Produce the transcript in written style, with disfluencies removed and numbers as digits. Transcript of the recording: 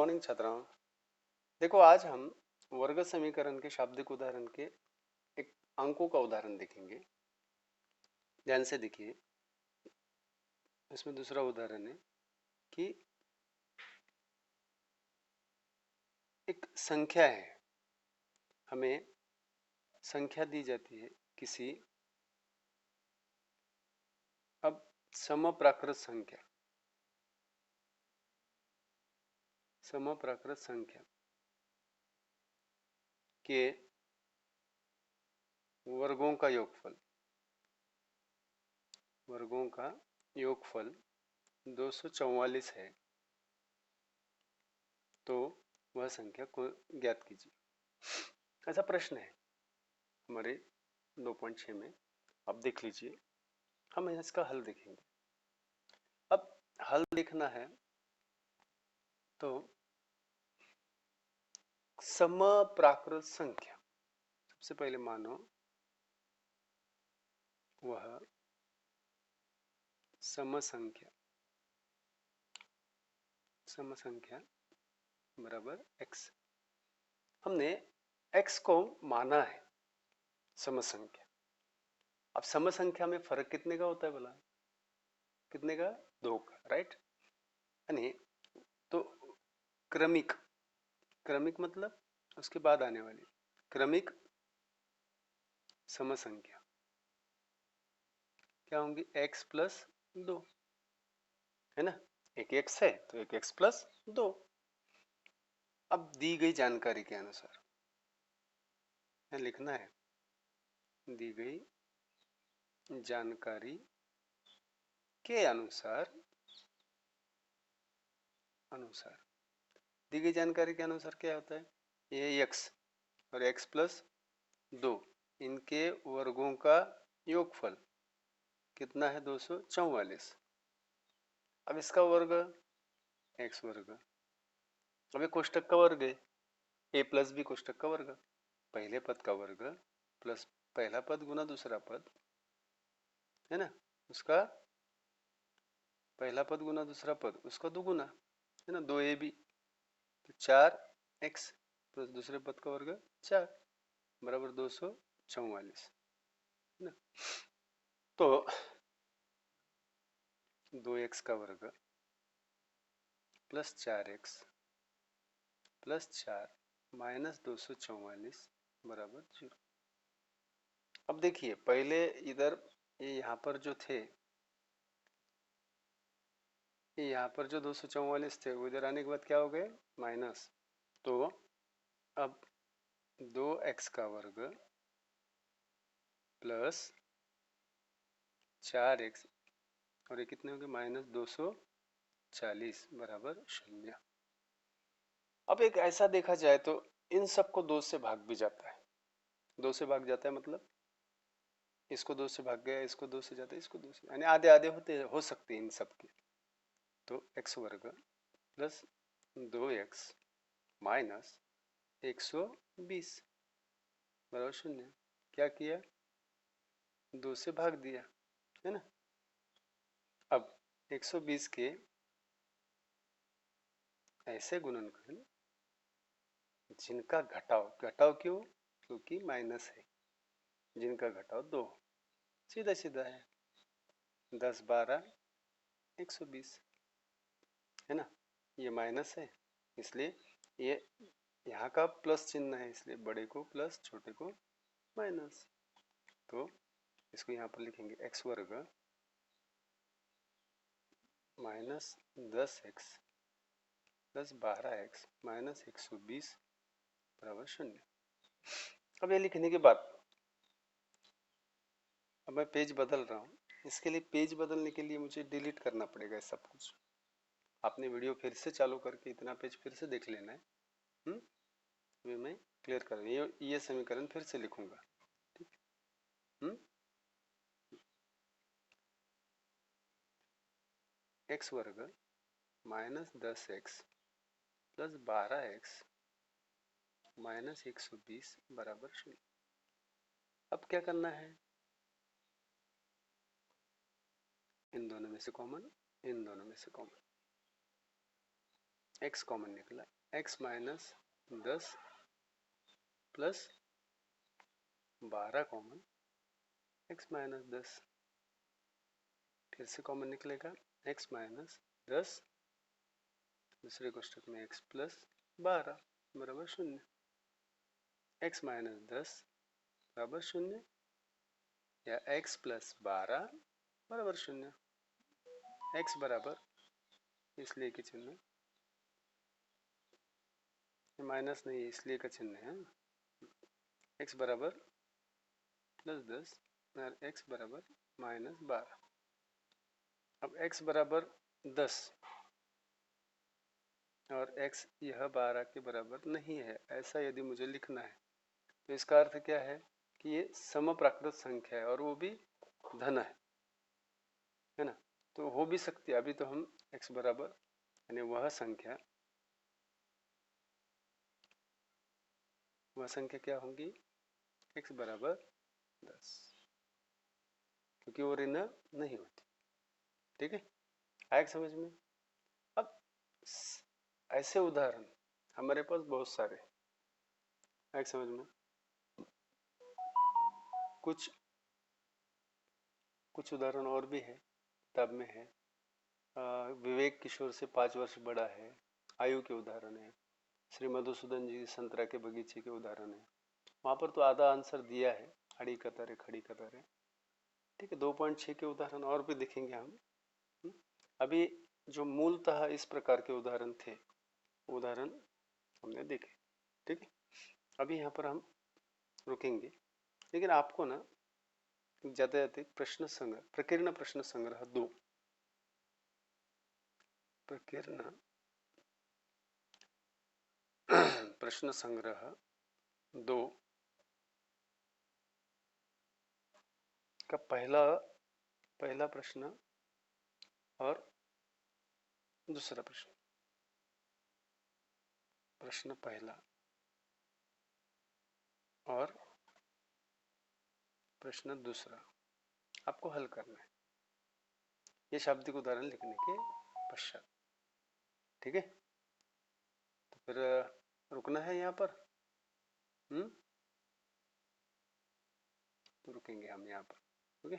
Morning छात्राओं। देखो आज हम वर्ग समीकरण के शाब्दिक उदाहरण के एक अंकों का उदाहरण देखेंगे। ध्यान से देखिए, इसमें दूसरा उदाहरण है कि एक संख्या है, हमें संख्या दी जाती है किसी अब समप्राकृत संख्या के वर्गों का योगफल 244 है, तो वह संख्या को ज्ञात कीजिए। ऐसा प्रश्न है हमारे 2.6 में। आप देख लीजिए, हम इसका हल देखेंगे। अब हल देखना है तो समप्राकृत संख्या, सबसे पहले मानो वह सम संख्या बराबर x। हमने x को माना है सम संख्या। अब सम संख्या में फर्क कितने का होता है भला? कितने का? 2 का, राइट। यानी तो क्रमिक मतलब उसके बाद आने वाली क्रमिक सम संख्या क्या होंगी? x प्लस 2, है ना। एक x है तो एक x प्लस 2। अब दी गई जानकारी के अनुसार लिखना है, दी गई जानकारी के अनुसार दी गई जानकारी के अनुसार क्या होता है? ये x और x प्लस 2, इनके वर्गों का योगफल कितना है? 244। अब इसका वर्ग x वर्ग। अब ये कोष्टक का वर्ग है, a प्लस बी कोष्टक का वर्ग। पहले पद का वर्ग प्लस पहला पद गुना दूसरा पद, है ना। उसका पहला पद गुना दूसरा पद, उसका दुगुना, है ना। 2ab तो 4x प्लस दूसरे पद का वर्ग 4 बराबर 244, है ना। तो 2x का वर्ग प्लस 4x प्लस 4 माइनस 244 बराबर 0। अब देखिए, पहले इधर ये यहाँ पर जो थे, यहाँ पर जो 244 थे, वो इधर आने के बाद क्या हो गए? माइनस। तो अब 2x का वर्ग प्लस 4x और ये कितने हो गए? माइनस 240 बराबर 0। अब एक ऐसा देखा जाए तो इन सबको 2 से भाग भी जाता है। 2 से भाग जाता है मतलब इसको 2 से भाग गया, इसको 2 से जाता है, इसको 2 से, यानी आधे आधे हो सकते हैं इन सबके। तो x वर्ग प्लस 2x माइनस 120 बराबर 0। क्या किया? 2 से भाग दिया, है ना। अब 120 के ऐसे गुणनखंड जिनका घटाव क्यों? क्योंकि माइनस है, जिनका घटाव 2, सीधा सीधा है। 10 12 120, है ना। ये माइनस है, इसलिए ये यहाँ का प्लस चिन्ह है, इसलिए बड़े को प्लस छोटे को माइनस। तो इसको यहाँ पर लिखेंगे x वर्ग minus 10x plus 12x minus 120 बराबर 0। अब ये लिखने के बाद अब मैं पेज बदल रहा हूँ। इसके लिए पेज बदलने के लिए मुझे डिलीट करना पड़ेगा सब कुछ। आपने वीडियो फिर से चालू करके इतना पेज फिर से देख लेना है। ये मैं क्लियर कर, ये समीकरण फिर से लिखूंगा, ठीक। x वर्ग minus 10x plus 12x minus 120 बराबर 0। अब क्या करना है? इन दोनों में से कॉमन, इन दोनों में से कॉमन। x कॉमन निकला, x minus 10 plus 12 common, x minus 10 फिर से कॉमन निकलेगा, x माइनस 10 दूसरे कोष्टक में x प्लस 12 बराबर 0, x माइनस 10 बराबर 0 या x प्लस 12 बराबर 0, x बराबर इसलिए के चिन्ह माइनस नहीं इसलिए का चिन्ह है, x बराबर प्लस 10 और x बराबर माइनस 12। अब x बराबर 10 और x यह 12 के बराबर नहीं है, ऐसा यदि मुझे लिखना है तो इसका अर्थ क्या है कि ये समप्राकृत संख्या है और वो भी धन है ना, तो हो भी सकती है। अभी तो हम x बराबर यानी वह संख्या क्या होंगी, x बराबर 10, क्योंकि वो ऋण नहीं होती। ठीक है, आया समझ में। अब ऐसे उदाहरण हमारे पास बहुत सारे, आया समझ में। कुछ उदाहरण और भी है, किताब में है। विवेक किशोर से 5 वर्ष बड़ा है, आयु के उदाहरण है। श्री मधुसूदन जी संतरा के बगीचे के उदाहरण है। वहाँ पर तो आधा आंसर दिया है, खड़ी कतारें खड़ी कतारें। ठीक है, 2.6 के उदाहरण और भी देखेंगे हम। अभी जो मूलतः इस प्रकार के उदाहरण थे, उदाहरण हमने देखे। ठीक है, अभी यहाँ पर हम रुकेंगे, लेकिन आपको ना ज्यादा अधिक प्रश्न संग्रह, प्रकीर्ण प्रश्न संग्रह 2, प्रकीर्ण प्रश्न संग्रह 2 का पहला प्रश्न और दूसरा प्रश्न, प्रश्न पहला और प्रश्न दूसरा आपको हल करना है, ये शाब्दिक उदाहरण लिखने के पश्चात। ठीक है, तो फिर रुकना है यहाँ पर। तो रुकेंगे हम यहाँ पर। ओके।